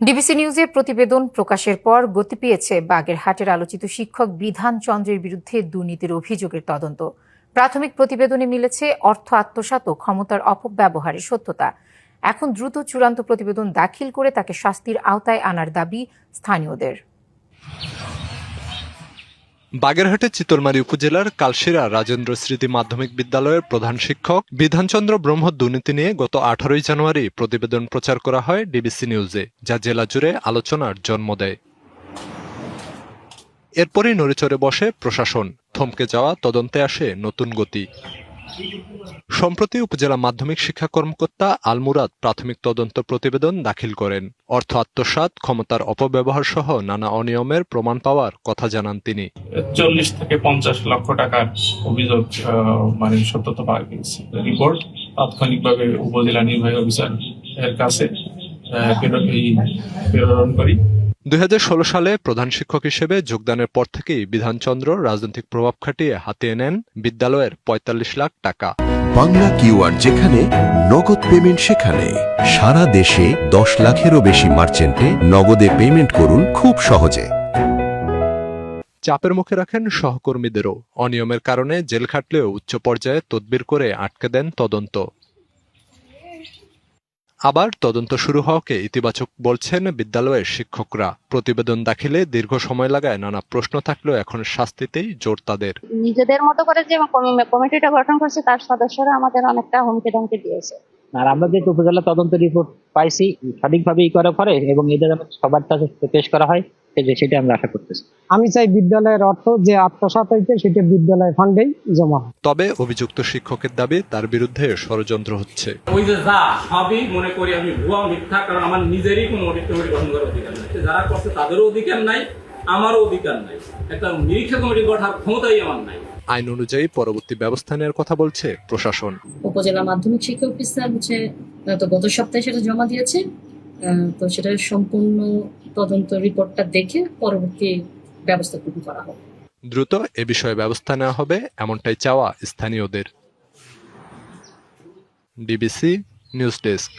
DBC নিউজে প্রতিবেদন প্রকাশের পর গতি পেয়েছে বাগেরহাটের আলোচিত শিক্ষক বিধান চন্দ্রের বিরুদ্ধে দুর্নীতির অভিযোগের তদন্ত। প্রাথমিক প্রতিবেদনে মিলেছে অর্থ আত্মসাৎ ও ক্ষমতার অপব্যবহারের সত্যতা। এখন দ্রুত চূড়ান্ত প্রতিবেদন দাখিল করে তাকে শাস্তির আওতায় আনার দাবি স্থানীয়দের। বাগেরহাটের চিতলমারী উপজেলার কালশিরা রাজেন্দ্র স্মৃতি মাধ্যমিক বিদ্যালয়ের প্রধান শিক্ষক বিধানচন্দ্র ব্রহ্ম দুর্নীতি নিয়ে গত 18 জানুয়ারি প্রতিবেদন প্রচার করা হয় ডিবিসি নিউজে, যা জেলা জুড়ে আলোচনার জন্ম দেয়। এরপরই নড়েচড়ে বসে প্রশাসন, থমকে যাওয়া তদন্তে আসে নতুন গতি। সম্প্রতি উপজেলা মাধ্যমিক শিক্ষা কর্মকর্তা আল মুরাদ প্রাথমিক তদন্ত প্রতিবেদন দাখিল করেন। অর্থ আত্মসাৎ, ক্ষমতার অপব্যবহার সহ নানা অনিয়মের প্রমাণ পাওয়ার কথা জানান তিনি। 40 থেকে 50 লক্ষ টাকার অভিযোগ সত্যতা পাওয়া গেছে। রিপোর্ট তাৎক্ষণিকভাবে উপজেলা নির্বাহী অফিসার এর কাছে প্রেরণ করি। 2016 সালে প্রধান শিক্ষক হিসেবে যোগদানের পর থেকেই বিধানচন্দ্র রাজনৈতিক প্রভাব খাটিয়ে হাতিয়ে নেন বিদ্যালয়ের 45 লাখ টাকা। বাংলা কিউআর যেখানে, নগদ পেমেন্ট সেখানে। সারা দেশে 10 লাখেরও বেশি মার্চেন্টে নগদে পেমেন্ট করুন খুব সহজে। চাপের মুখে রাখেন সহকর্মীদেরও। অনিয়মের কারণে জেল খাটলেও উচ্চ পর্যায়ে তদবির করে আটকে দেন তদন্ত। আবার তদন্ত শুরু হওয়াকে ইতিবাচক বলছেন বিদ্যালয়ের শিক্ষকরা। প্রতিবেদন দাখিলে দীর্ঘ সময় লাগায় নানা প্রশ্ন থাকলেও এখন শাস্তিতেই জোর তাদের। নিজেদের মতো করে যে কমিটিটা গঠন করছে তার সদস্যরা আমাদের অনেকটা হুমকি ধমকি দিয়েছে। আর আমরা যে উপজেলা তদন্ত রিপোর্ট পাইছি সঠিকভাবে করা করে এবং এদের সবার কাছে পেশ করা হয়, সেটা আমরা আশা করতেছি। আমি চাই বিদ্যালয়ের অর্থ যে আত্মসাৎ হয়েছে সেটা বিদ্যালয় ফান্ডেই জমা। তবে অভিযুক্ত শিক্ষকের দাবি তার বিরুদ্ধে ষড়যন্ত্র হচ্ছে। ওই যে যা সবই মনে করি আমি ভুয়া মিথ্যা, কারণ আমার নিজেরই কোনো অডিট কমিটি গঠন করার অধিকার নাই। যারা করছে তাদেরও অধিকার নাই, আমারও অধিকার নাই। একটা নিরীক্ষা কমিটি গঠনের ক্ষমতাই আমার নাই। আইন অনুযায়ী পরবর্তী ব্যবস্থা নেওয়ার কথা বলছে প্রশাসন। উপজেলা মাধ্যমিক শিক্ষা অফিসার তো গত সপ্তাহে সেটা জমা দিয়েছে। তো সেটা সম্পূর্ণ তদন্ত রিপোর্টটা দেখে পরবর্তী ব্যবস্থা গ্রহণ করা হবে। দ্রুত এ বিষয়ে ব্যবস্থা নেওয়া হবে, এমনটাই চাওয়া স্থানীয়দের। DBC news desk.